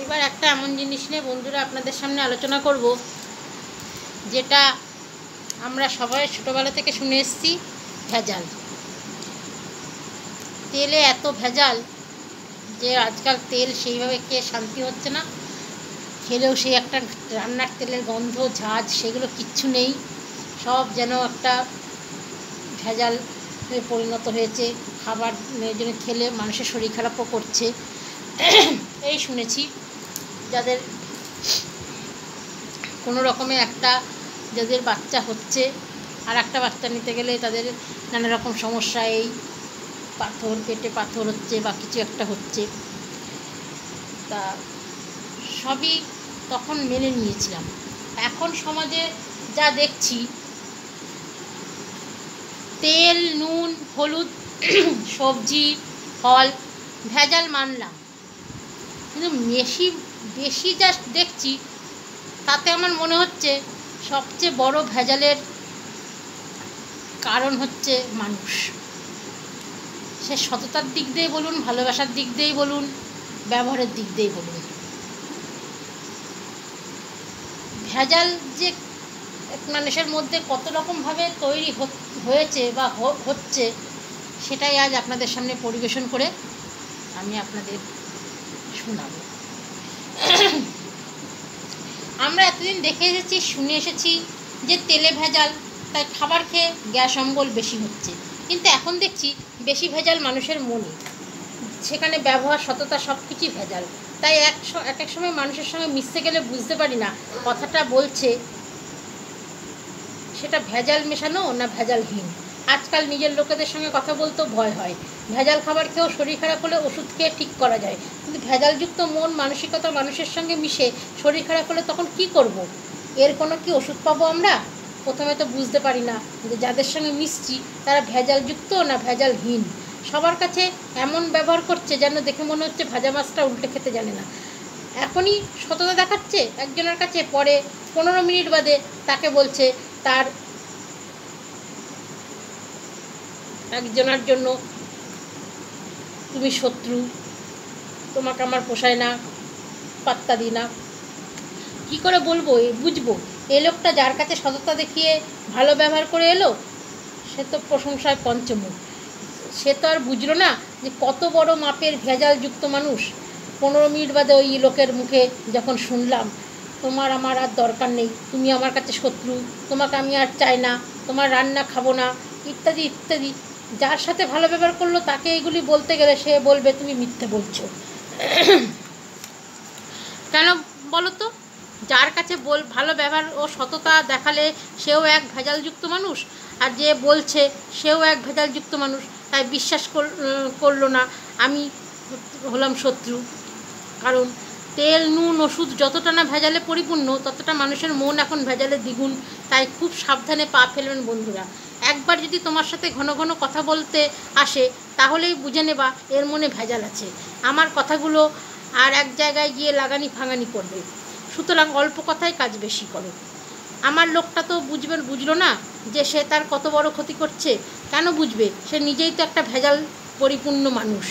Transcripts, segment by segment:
এবার একটা এমন জিনিস নিয়ে বন্ধুরা আপনাদের সামনে আলোচনা করব, যেটা আমরা সবাই ছোটোবেলা থেকে শুনে এসেছি, ভেজাল। তেলে এত ভেজাল যে আজকাল তেল সেইভাবে খেয়ে শান্তি হচ্ছে না। খেলেও সেই একটা রান্নার তেলের গন্ধ, ঝাঁজ, সেগুলো কিচ্ছু নেই। সব যেন একটা ভেজাল পরিণত হয়েছে। খাবার জন্য খেলে মানুষের শরীর খারাপও করছে। এই শুনেছি যাদের কোনো রকমে যাদের বাচ্চা হচ্ছে, আর একটা বাচ্চা নিতে গেলে তাদের নানা রকম সমস্যা, এই পেটে পাথর হচ্ছে বা কিছু একটা হচ্ছে। তা সবই তখন মেনে নিয়েছিলাম। এখন সমাজে যা দেখছি, তেল, নুন, হলুদ, সবজি, ফল ভেজাল মানলাম, কিন্তু বেশি যা দেখছি তাতে আমার মনে হচ্ছে সবচেয়ে বড় ভেজালের কারণ হচ্ছে মানুষ। সে সততার দিক দিয়ে বলুন, ভালোবাসার দিক দিয়েই বলুন, ব্যবহারের দিক দিয়েই বলুন, ভেজাল যে মানুষের মধ্যে কত রকমভাবে তৈরি হয়েছে বা হচ্ছে, সেটাই আজ আপনাদের সামনে পরিবেশন করে আমি আপনাদের শোনাব। আমরা এতদিন দেখে এসেছি, শুনে এসেছি যে তেলে ভেজাল, তাই খাবার খেয়ে গ্যাস অম্বল বেশি হচ্ছে। কিন্তু এখন দেখছি বেশি ভেজাল মানুষের মনে, সেখানে ব্যবহার, সততা সব কিছুই ভেজাল। তাই এক এক সময় মানুষের সঙ্গে মিশতে গেলে বুঝতে পারি না কথাটা বলছে সেটা ভেজাল মেশানো না ভেজালহীন। আজকাল নিজের লোকেদের সঙ্গে কথা বলতেও ভয় হয়। ভেজাল খাবার খেয়েও শরীর খারাপ হলে ওষুধ খেয়ে ঠিক করা যায়, কিন্তু ভেজালযুক্ত মন মানসিকতা মানুষের সঙ্গে মিশে শরীর খারাপ হলে তখন কি করব? এর কোনো কি ওষুধ পাবো আমরা? প্রথমে তো বুঝতে পারি না যে যাদের সঙ্গে মিশছি তারা ভেজালযুক্ত না ভেজালহীন। সবার কাছে এমন ব্যবহার করছে যেন দেখে মনে হচ্ছে ভাজা মাছটা উল্টে খেতে জানে না। এখনই সততা দেখাচ্ছে একজনের কাছে, পরে 15 মিনিট বাদে তাকে বলছে তার একজনের জন্য তুমি শত্রু, তোমাকে আমার পোষায় না, পাত্তা দিই না। কী করে বলবো, বুঝবো এই লোকটা যার কাছে সততা দেখিয়ে ভালো ব্যবহার করে এলো সে তো প্রশংসায় পঞ্চমুখ। সে তো আর বুঝলো না যে কত বড় মাপের ভেজালযুক্ত মানুষ। 15 মিনিট বাদে ওই লোকের মুখে যখন শুনলাম তোমার আমার আর দরকার নেই, তুমি আমার কাছে শত্রু, তোমাকে আমি আর চাই না, তোমার রান্না খাবো না, ইত্যাদি ইত্যাদি, যার সাথে ভালো ব্যবহার করলো তাকে এগুলি বলতে গেলে সে বলবে তুমি মিথ্যে বলছো। কেন বলো তো? যার কাছে ভালো ব্যবহার ও সততা দেখালে সেও এক ভেজালযুক্ত মানুষ, আর যে বলছে সেও এক ভেজালযুক্ত মানুষ। তাই বিশ্বাস করলো না, আমি হলাম শত্রু। কারণ তেল, নুন, ওষুধ যতটা না ভেজালে পরিপূর্ণ, ততটা মানুষের মন এখন ভেজালে দ্বিগুণ। তাই খুব সাবধানে পা ফেলবেন বন্ধুরা। একবার যদি তোমার সাথে ঘন ঘন কথা বলতে আসে তাহলেই বুঝে নেবা এর মনে ভেজাল আছে। আমার কথাগুলো আর এক জায়গায় গিয়ে লাগানি ভাঙানি করবে। সুতরাং অল্প কথায় কাজ বেশি করো। আমার লোকটা তো বুঝলো না যে সে তার কত বড় ক্ষতি করছে। কেন বুঝবে? সে নিজেই তো একটা ভেজাল পরিপূর্ণ মানুষ।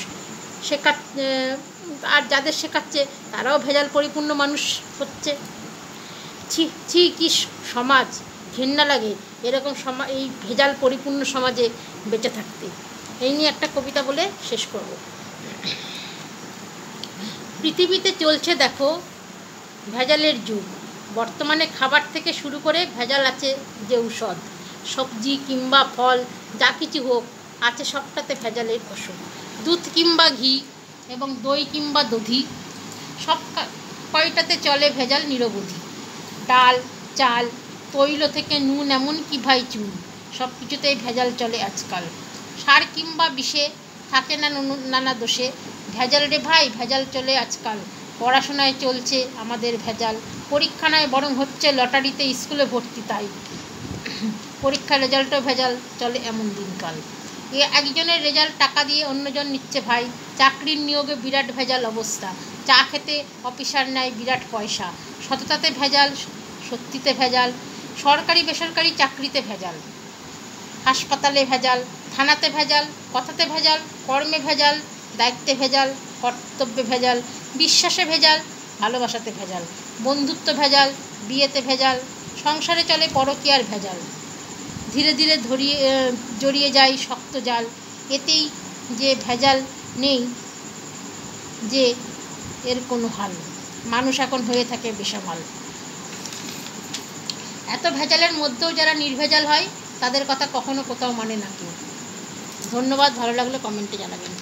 আর যাদের শেখাচ্ছে তারাও ভেজাল পরিপূর্ণ মানুষ হচ্ছে। ছি কি সমাজ! ঘেন্না লাগে এরকম এই ভেজাল পরিপূর্ণ সমাজে বেঁচে থাকতে। এই নিয়ে একটা কবিতা বলে শেষ করব। পৃথিবীতে চলছে দেখো ভেজালের যুগ। বর্তমানে খাবার থেকে শুরু করে ভেজাল আছে যে ঔষধ, সবজি কিংবা ফল যা কিছু হোক আছে সবটাতে ভেজালের ওষুধ। দুধ কিংবা ঘি এবং দই কিংবা দধি সব কয়টাতে চলে ভেজাল নিরবধি। ডাল, চাল, তৈল থেকে নুন, এমনকি ভাই চুন, সব কিছুতেই ভেজাল চলে আজকাল। সার কিংবা বিষে থাকে না নানা দোষে, ভেজাল রে ভাই ভেজাল চলে আজকাল। পড়াশোনায় চলছে আমাদের ভেজাল, পরীক্ষা নয় বরং হচ্ছে লটারিতে স্কুলে ভর্তি, তাই পরীক্ষার রেজাল্টও ভেজাল চলে এমন দিনকাল। একজনের রেজাল্ট টাকা দিয়ে অন্যজন নিচ্ছে ভাই, চাকরির নিয়োগে বিরাট ভেজাল অবস্থা। চা খেতে অফিসার নেয় বিরাট পয়সা, সততাতে ভেজাল, সত্যিতে ভেজাল, সরকারি বেসরকারি চাকরিতে ভেজাল, হাসপাতালে ভেজাল, থানাতে ভেজাল, কথাতে ভেজাল, কর্মে ভেজাল, দায়িত্বে ভেজাল, কর্তব্যে ভেজাল, বিশ্বাসে ভেজাল, ভালোবাসাতে ভেজাল, বন্ধুত্ব ভেজাল, বিয়েতে ভেজাল, সংসারে চলে পরকীয়ার ভেজাল, ধীরে ধীরে জড়িয়ে যায় শক্ত জাল, এতেই যে ভেজাল নেই যে এর কোনো হাল, মানুষ এখন হয়ে থাকে বেসামাল। এত ভেজালের মধ্যেও যারা নির্ভেজাল হয় তাদের কথা কখনো কোথাও মানে না কেউ। ধন্যবাদ, ভালো লাগলে কমেন্টে জানাবেন।